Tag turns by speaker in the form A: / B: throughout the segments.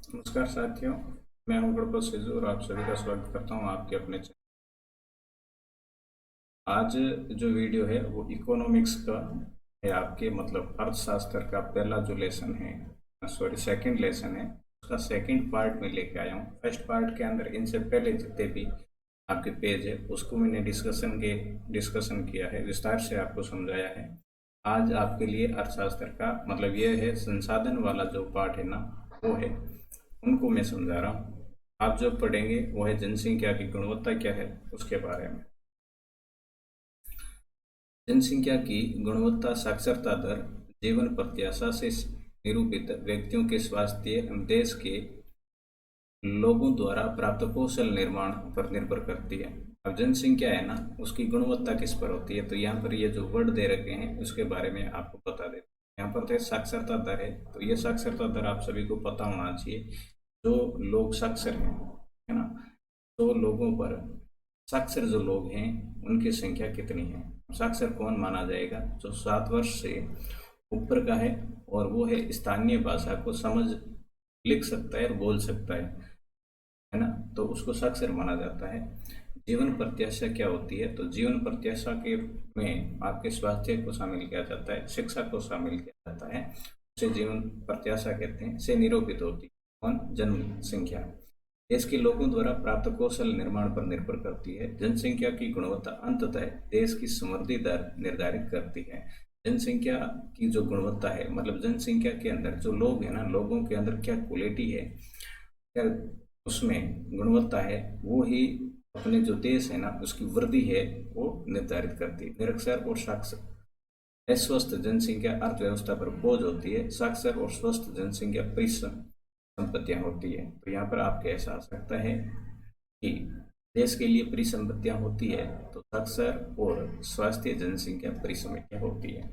A: नमस्कार साथियों। मैं हूं गणपत सिद्धू और आप सभी का स्वागत करता हूं आपके अपने चैनल। आज जो वीडियो है वो इकोनॉमिक्स का है, आपके मतलब अर्थशास्त्र का पहला जो लेसन है, सॉरी सेकंड लेसन है, उसका सेकंड पार्ट में लेके आया हूं। फर्स्ट पार्ट के अंदर इनसे पहले जितने भी आपके पेज है उसको मैंने डिस्कशन किया है, विस्तार से आपको समझाया है। आज आपके लिए अर्थशास्त्र का मतलब ये है, संसाधन वाला जो पार्ट है ना, वो है, उनको मैं समझा रहा हूँ। आप जो पढ़ेंगे वो है जनसंख्या की गुणवत्ता क्या है उसके बारे में। जनसंख्या की गुणवत्ता साक्षरता दर, जीवन प्रत्याशा से निरूपित व्यक्तियों के स्वास्थ्य एवं देश के लोगों द्वारा प्राप्त कौशल निर्माण पर निर्भर करती है। अब जनसंख्या है ना, उसकी गुणवत्ता किस पर होती है, तो यहाँ पर ये जो वर्ड दे रखे हैं उसके बारे में आपको बता देते हैं। यहाँ पर तो साक्षरता दर है, तो ये साक्षरता दर आप सभी को पता होना चाहिए। जो लोग साक्षर हैं, है ना, तो लोगों पर साक्षर जो लोग हैं उनकी संख्या कितनी है। साक्षर कौन माना जाएगा? जो 7 वर्ष से ऊपर का है और वो है स्थानीय भाषा को समझ लिख सकता है और बोल सकता है ना, तो उसको साक्षर माना जाता है। जीवन प्रत्याशा क्या होती है? तो जीवन प्रत्याशा के में आपके स्वास्थ्य को शामिल किया जाता है, शिक्षा को शामिल किया जाता है, उसे जीवन प्रत्याशा कहते हैं। से निरूपित होती है कौन? जनसंख्या देश के लोगों द्वारा प्राप्त कौशल निर्माण पर निर्भर करती है। जनसंख्या की गुणवत्ता अंततः देश की समृद्धि दर निर्धारित करती है। जनसंख्या की जो गुणवत्ता है मतलब जनसंख्या के अंदर जो लोग हैं ना, लोगों के अंदर क्या क्वालिटी है, क्या उसमें गुणवत्ता है, वो ही अपने जो देश है ना उसकी वृद्धि है वो निर्धारित करती है। निरक्षर और साक्षर अस्वस्थ जनसंख्या अर्थव्यवस्था पर बोझ होती है। साक्षर और स्वस्थ जनसंख्या परिसंपत्तियां होती है। तो यहाँ पर आपके ऐसा आ सकता है कि देश के लिए परिसंपत्तियां होती है, तो साक्षर और स्वास्थ्य जनसंख्या परिसंपत्तियां होती है।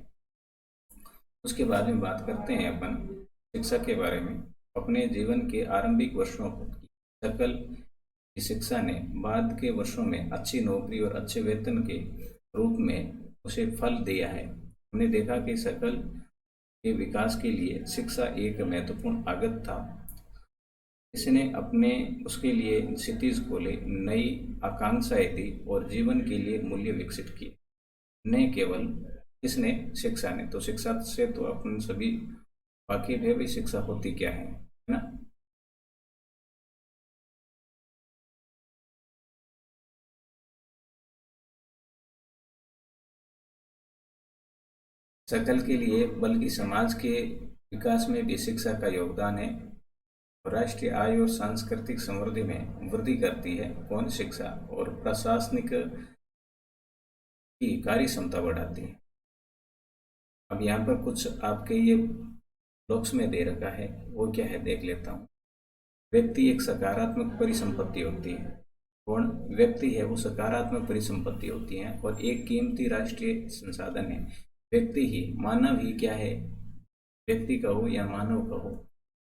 A: उसके बाद में बात करते हैं अपन शिक्षा के बारे में। अपने जीवन के आरंभिक वर्षों की सकल की शिक्षा ने बाद के वर्षों में अच्छी नौकरी और अच्छे वेतन के रूप में उसे फल दिया है। हमने देखा कि सकल के विकास के लिए शिक्षा एक महत्वपूर्ण आगत था। इसने अपने उसके लिए क्षितिज खोले, नई आकांक्षाएं दी और जीवन के लिए मूल्य विकसित किए। न केवल इसने शिक्षा ने, तो शिक्षा से तो अपन सभी वाकिफ है भी, शिक्षा होती क्या है ना। सकल के लिए बल्कि समाज के विकास में भी शिक्षा का योगदान है। राष्ट्रीय आय और सांस्कृतिक समृद्धि में वृद्धि करती है कौन? शिक्षा। और प्रशासनिक की कार्य क्षमता बढ़ाती है। अब यहाँ पर कुछ आपके ये ब्लॉक्स में दे रखा है, वो क्या है देख लेता हूँ। व्यक्ति एक सकारात्मक परिसंपत्ति होती है। कौन व्यक्ति है? वो सकारात्मक परिसंपत्ति होती है और एक कीमती राष्ट्रीय संसाधन है। व्यक्ति ही, मानव ही क्या है, व्यक्ति कहो या मानव कहो,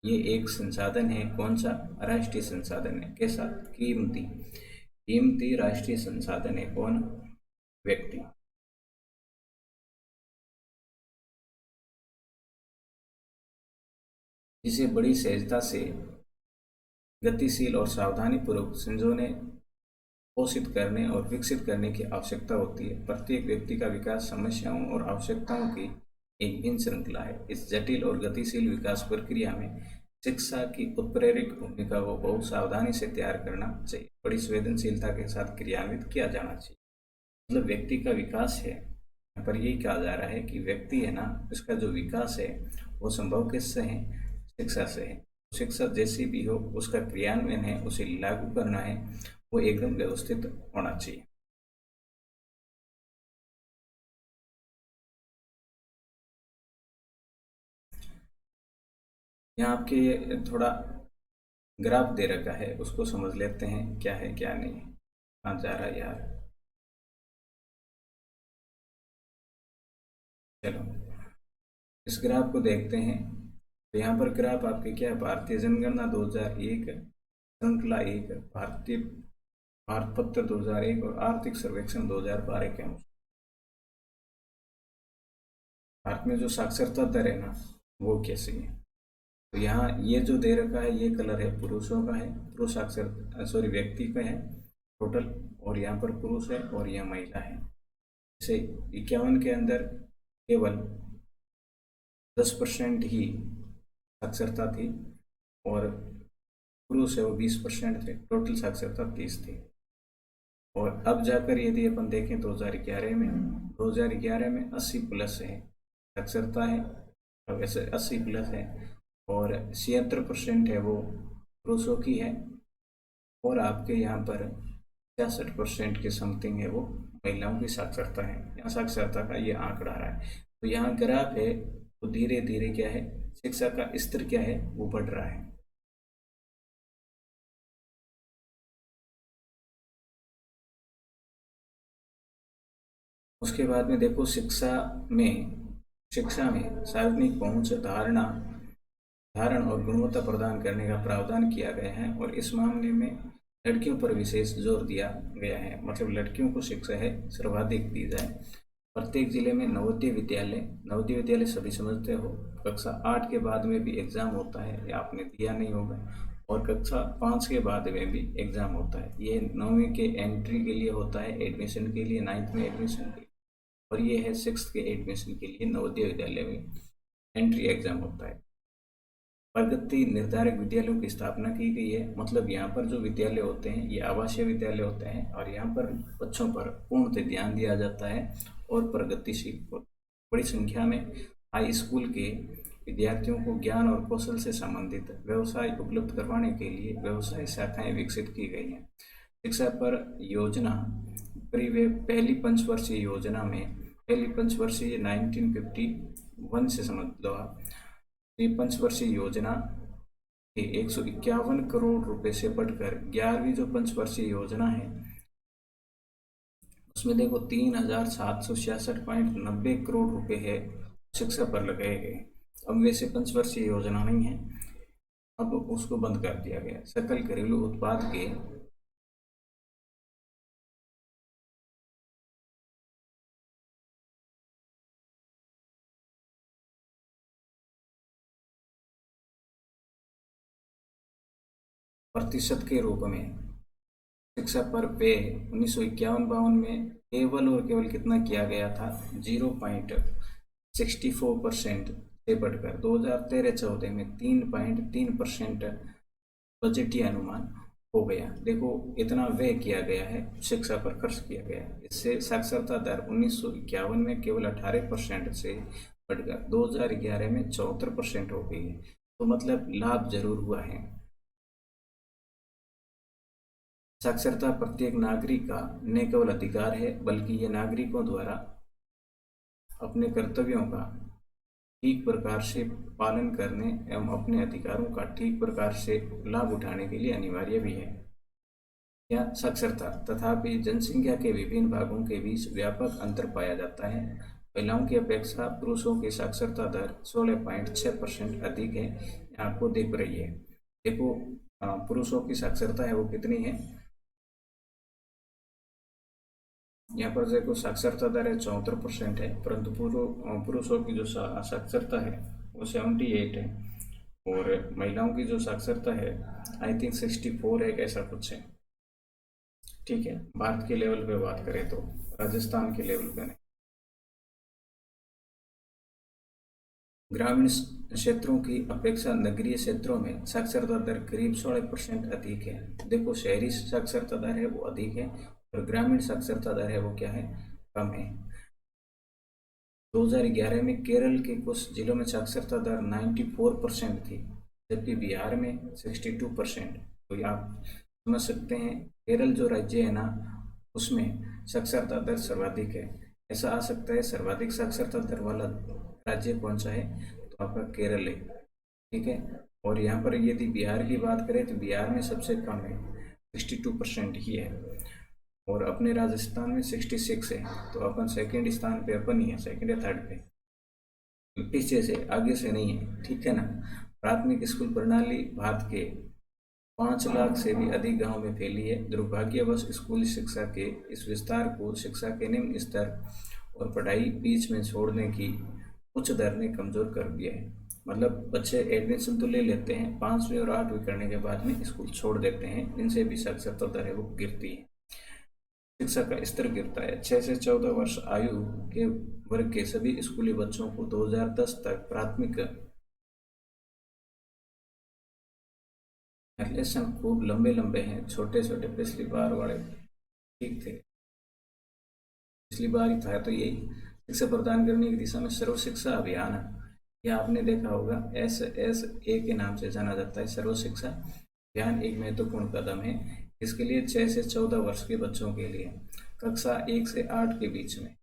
A: ये एक संसाधन है। कौन सा? राष्ट्रीय संसाधन है। कैसा? कीमती। कीमती राष्ट्रीय संसाधन है कौन? व्यक्ति। जिसे बड़ी सहजता से, गतिशील और सावधानी पूर्वक संजोने, पोषित करने और विकसित करने की आवश्यकता होती है। प्रत्येक व्यक्ति का विकास समस्याओं और आवश्यकताओं की एक भिन्न श्रृंखला है। इस जटिल और गतिशील विकास प्रक्रिया में शिक्षा की उत्प्रेरक भूमिका को बहुत सावधानी से तैयार करना चाहिए, बड़ी संवेदनशीलता के साथ क्रियान्वित किया जाना चाहिए। मतलब व्यक्ति का विकास है, यहाँ पर यही कहा जा रहा है कि व्यक्ति है ना, इसका जो विकास है वो संभव किससे है? शिक्षा से है। शिक्षा जैसी भी हो, उसका क्रियान्वयन है, उसे लागू करना है, वो एकदम व्यवस्थित होना चाहिए। यहाँ आपके ये थोड़ा ग्राफ दे रखा है, उसको समझ लेते हैं क्या है क्या नहीं। कहाँ जा रहा है यार? चलो इस ग्राफ को देखते हैं। तो यहाँ पर ग्राफ आपके क्या है? भारतीय जनगणना 2001, श्रृंखला 1, भारतीय भारत पत्र 2001 और आर्थिक सर्वेक्षण 2012 के अनुसार भारत में जो साक्षरता दर है ना, वो कैसी है? तो यहाँ ये जो दे रखा है ये कलर है पुरुषों का है, पुरुष व्यक्ति का है टोटल, और यहाँ पर पुरुष है और यह महिला है। जैसे 51 के अंदर केवल 10% ही साक्षरता थी और पुरुष है वो 20% थे, टोटल साक्षरता 30 थी। और अब जाकर यदि अपन देखें 2011 में 80 प्लस है साक्षरता है, अब ऐसे 80 प्लस है और 76% है वो पुरुषों की है, और आपके यहाँ पर 66% के समथिंग है वो महिलाओं की साक्षरता है। यहाँ साक्षरता का ये आंकड़ा आ रहा है। तो यहाँ ग्राफ है तो धीरे धीरे क्या है, शिक्षा का स्तर क्या है वो बढ़ रहा है। उसके बाद में देखो शिक्षा में सार्वजनिक पहुंच धारण और गुणवत्ता प्रदान करने का प्रावधान किया गया है, और इस मामले में लड़कियों पर विशेष जोर दिया गया है, मतलब लड़कियों को शिक्षा है सर्वाधिक दी जाए। प्रत्येक जिले में नवोदय विद्यालय सभी समझते हो, कक्षा 8 के बाद में भी एग्जाम होता है, या आपने दिया नहीं होगा, और कक्षा 5 के बाद में भी एग्जाम होता है। ये 9वीं के एंट्री के लिए होता है, एडमिशन के लिए, 9th में एडमिशन के लिए, और ये है 6th के एडमिशन के लिए नवोदय विद्यालय में एंट्री एग्जाम होता है। प्रगति निर्धारक विद्यालयों की स्थापना की गई है, मतलब यहाँ पर जो विद्यालय होते हैं ये आवासीय विद्यालय होते हैं, और यहाँ पर बच्चों पर पूर्णतः ध्यान दिया जाता है, और प्रगतिशील बड़ी संख्या में हाई स्कूल के विद्यार्थियों को ज्ञान और कौशल से संबंधित व्यवसाय उपलब्ध करवाने के लिए व्यवसाय शाखाएं विकसित की गई हैं। शिक्षा पर योजना पहली पंचवर्षीय योजना में, पहली पंचवर्षीय 1951 से समझ लो आप, ये पंचवर्षीय योजना के 151 करोड़ रुपए से बढ़कर 11वीं जो पंचवर्षीय योजना है उसमें देखो 3766.90 करोड़ रुपए है शिक्षा पर लगाए गए। अब वैसे पंचवर्षीय योजना नहीं है, अब उसको बंद कर दिया गया। सकल घरेलू उत्पाद के प्रतिशत के रूप में शिक्षा पर व्यय 1951-52 में केवल और केवल कितना किया गया था, 0.64% से बढ़कर 2013-14 में 3.3% बजटीय अनुमान हो गया। देखो इतना व्यय किया गया है, शिक्षा पर खर्च किया गया है। इससे साक्षरता दर 1951 में केवल 18% से बढ़कर 2011 में 74% हो गई है। तो मतलब लाभ जरूर हुआ है। साक्षरता प्रत्येक नागरिक का न केवल अधिकार है, बल्कि ये नागरिकों द्वारा अपने कर्तव्यों का ठीक प्रकार से पालन करने एवं अपने अधिकारों का ठीक प्रकार से लाभ उठाने के लिए अनिवार्य भी है। या साक्षरता तथापि जनसंख्या के विभिन्न भागों के बीच व्यापक अंतर पाया जाता है। महिलाओं की अपेक्षा पुरुषों की साक्षरता दर 16.6% अधिक है, आपको दिख रही है। देखो पुरुषों की साक्षरता है वो कितनी है, यहाँ पर देखो साक्षरता दर है 74% है, परंतु पुरुषों की जो साक्षरता है वो 78 है, और महिलाओं की जो साक्षरता है आई थिंक 64 है, ऐसा कुछ है। ठीक है, भारत के लेवल पे बात करें तो, राजस्थान के लेवल पे नहीं। ग्रामीण क्षेत्रों की अपेक्षा नगरीय क्षेत्रों में साक्षरता दर करीब 16% अधिक है। देखो शहरी साक्षरता दर है वो अधिक है, और ग्रामीण साक्षरता दर है वो क्या है, कम है। 2011 में केरल के कुछ जिलों में साक्षरता दर 94% थी, जबकि बिहार में 62%। तो आप समझ सकते हैं केरल जो राज्य है ना उसमें साक्षरता दर सर्वाधिक है। ऐसा आ सकता है सर्वाधिक साक्षरता दर वाला राज्य कौन सा है, तो आपका केरल है। ठीक है, और यहाँ पर यदि बिहार की बात करें तो बिहार में सबसे कम है, 62% ही है, और अपने राजस्थान में 66 है। तो अपन सेकंड स्थान पे अपन ही है, सेकंड या थर्ड पे, पीछे से आगे से नहीं है। ठीक है ना। प्राथमिक स्कूल प्रणाली भारत के 5 लाख से भी अधिक गांव में फैली है। दुर्भाग्यवश स्कूली शिक्षा के इस विस्तार को शिक्षा के निम्न स्तर और पढ़ाई बीच में छोड़ने की उच्च दर ने कमजोर कर दिया है। मतलब बच्चे एडमिशन तो ले लेते हैं, 5वीं और 8वीं करने के बाद में स्कूल छोड़ देते हैं, इनसे भी साक्षरता दर है वो गिरती है, शिक्षा का स्तर गिरता है। 6 से 14 वर्ष आयु के वर्ग के सभी स्कूली बच्चों को 2010 तक प्राथमिक रिलेशन खूब लंबे लंबे हैं, छोटे छोटे पिछली बार वाले ठीक थे, पिछली बार ही था। तो यही शिक्षा प्रदान करने की दिशा में सर्व शिक्षा अभियान है, यह आपने देखा होगा, SSA के नाम से जाना जाता है। सर्व शिक्षा अभियान एक महत्वपूर्ण कदम है, इसके लिए 6 से 14 वर्ष के बच्चों के लिए कक्षा 1 से 8 के बीच में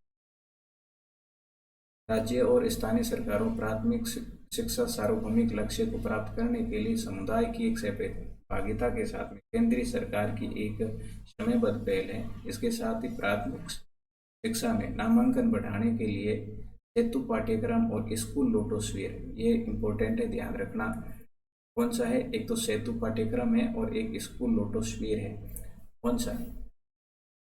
A: राज्य और स्थानीय सरकारों प्राथमिक शिक्षा सार्वभौमिक लक्ष्य को प्राप्त करने के लिए समुदाय की एक सहभागिता के साथ में केंद्रीय सरकार की एक समयबद्ध पहल है। इसके साथ ही प्राथमिक शिक्षा में नामांकन बढ़ाने के लिए सेतु पाठ्यक्रम और स्कूल लोटोस्फीयर, ये इम्पोर्टेंट है, ध्यान रखना। कौन सा है? एक तो सेतु पाठ्यक्रम है और एक स्कूल लोटोस्फीयर है। कौन सा है?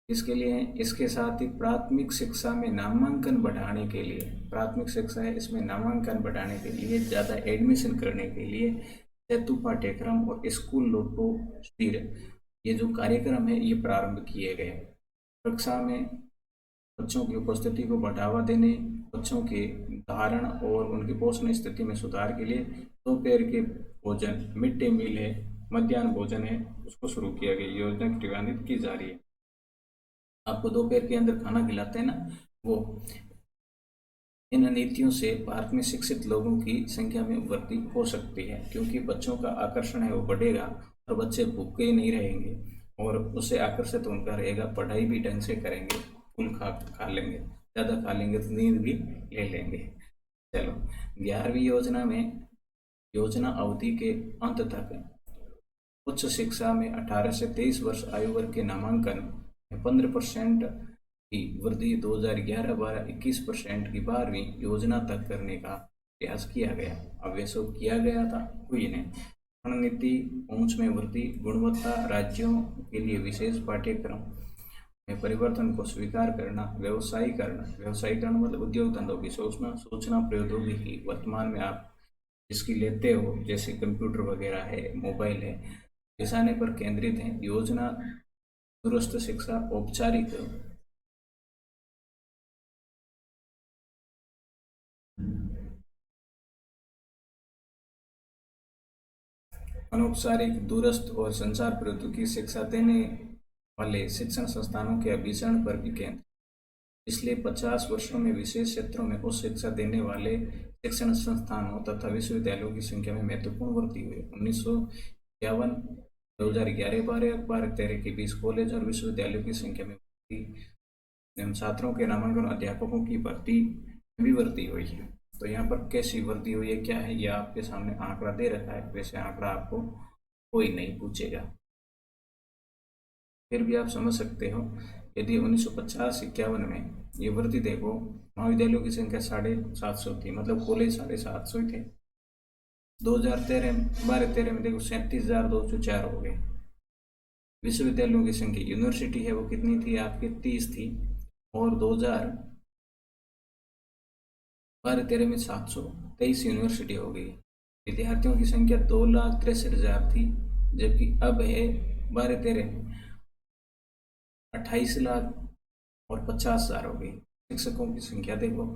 A: इसके लिए है, इसके साथ ही प्राथमिक शिक्षा में नामांकन बढ़ाने के लिए, प्राथमिक शिक्षा है इसमें नामांकन बढ़ाने के लिए, ज़्यादा एडमिशन करने के लिए सेतु पाठ्यक्रम और स्कूल लोटोस्फीयर, ये जो कार्यक्रम है ये प्रारंभ किए गए। कक्षा में बच्चों की उपस्थिति को बढ़ावा देने, बच्चों के धारण और उनकी पोषण स्थिति में सुधार के लिए दोपहर के भोजन, मिड डे मील है, मध्याह्न भोजन है, उसको शुरू किया गया, योजना क्रियान्वित की जा रही है। आपको दोपहर के अंदर खाना खिलाते हैं ना, वो इन नीतियों से भारत में शिक्षित लोगों की संख्या में वृद्धि हो सकती है, क्योंकि बच्चों का आकर्षण है वो बढ़ेगा और बच्चे भूखे ही नहीं रहेंगे और उससे आकर्षित उनका रहेगा, पढ़ाई भी ढंग से करेंगे, फूल खा लेंगे, ज़्यादा खा लेंगे तो नींद भी ले लेंगे। चलो, 11वीं योजना में योजना अवधि के अंत तक उच्च शिक्षा में 18 से 23 वर्ष आयु वर्ग के नामांकन 15% की वृद्धि 2011-12 21% की 12वीं योजना तक करने का प्रयास किया गया। अब वैसे किया गया था, हुई नहीं। रणनीति पहुंच में वृद्धि, गुणवत्ता, राज्यों के लिए विशेष पाठ्यक्रम में परिवर्तन को स्वीकार करना, व्यवसायीकरण मतलब उद्योग धंधों की सूचना प्रौद्योगिकी, वर्तमान में आप जिसकी लेते हो जैसे कंप्यूटर वगैरह है, मोबाइल है, दिशाने पर केंद्रित है। योजना दूरस्थ शिक्षा, औपचारिक अनौपचारिक, दूरस्थ और संचार प्रौद्योगिकी शिक्षा देने वाले शिक्षण संस्थानों के अभिसरण पर भी केंद्र। पिछले 50 वर्षों में विशेष क्षेत्रों में उच्च शिक्षा देने वाले शिक्षण संस्थानों तथा विश्वविद्यालयों की संख्या में महत्वपूर्ण वृद्धि हुई। 1951 2011-12 के बीच कॉलेज और विश्वविद्यालयों की संख्या में वृद्धि, छात्रों के नामांकन, अध्यापकों की भर्ती भी वृद्धि हुई है। तो यहाँ पर कैसी वृद्धि हुई है, क्या है, यह आपके सामने आंकड़ा दे रखा है, वैसे आंकड़ा आपको कोई नहीं पूछेगा, फिर भी आप समझ सकते हो। यदि 1950-51 में ये वृद्धि देखो, महाविद्यालयों की संख्या 750 थी, मतलब कॉलेज 750 थे। 2013 में देखो 37,204 हो गए। विश्वविद्यालयों की संख्या, यूनिवर्सिटी है वो कितनी थी आपकी, 30 थी, और 2012-13 में 723 यूनिवर्सिटी हो गई। विद्यार्थियों की संख्या 2,63,000 थी, जबकि अब है 12-13 में 28,50,000 हो गई। शिक्षकों की संख्या देखो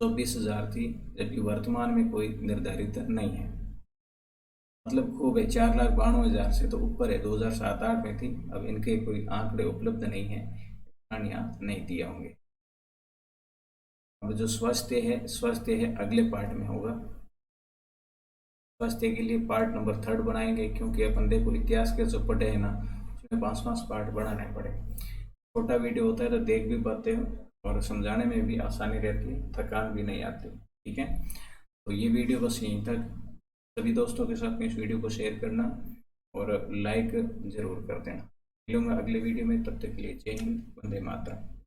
A: 24,000 थी, जबकि वर्तमान में कोई निर्धारित नहीं है, मतलब खूब है, 4,92,000 से तो ऊपर है, 2007-8 में थी। अब इनके कोई आंकड़े उपलब्ध नहीं है, यहाँ नहीं दिए होंगे। अब जो स्वास्थ्य है अगले पार्ट में होगा। स्वास्थ्य के लिए पार्ट नंबर 3 बनाएंगे, क्योंकि अपन देखो इतिहास के जो पढ़े हैं ना, उसमें 5-5 पार्ट बनाने पड़े। छोटा वीडियो होता है तो देख भी पाते हो और समझाने में भी आसानी रहती है, थकान भी नहीं आती। ठीक है, तो ये वीडियो बस यहीं तक। सभी दोस्तों के साथ में इस वीडियो को शेयर करना और लाइक जरूर कर देना। मिलूंगा अगले वीडियो में, तब तक के लिए जय हिंद, वंदे मातरम।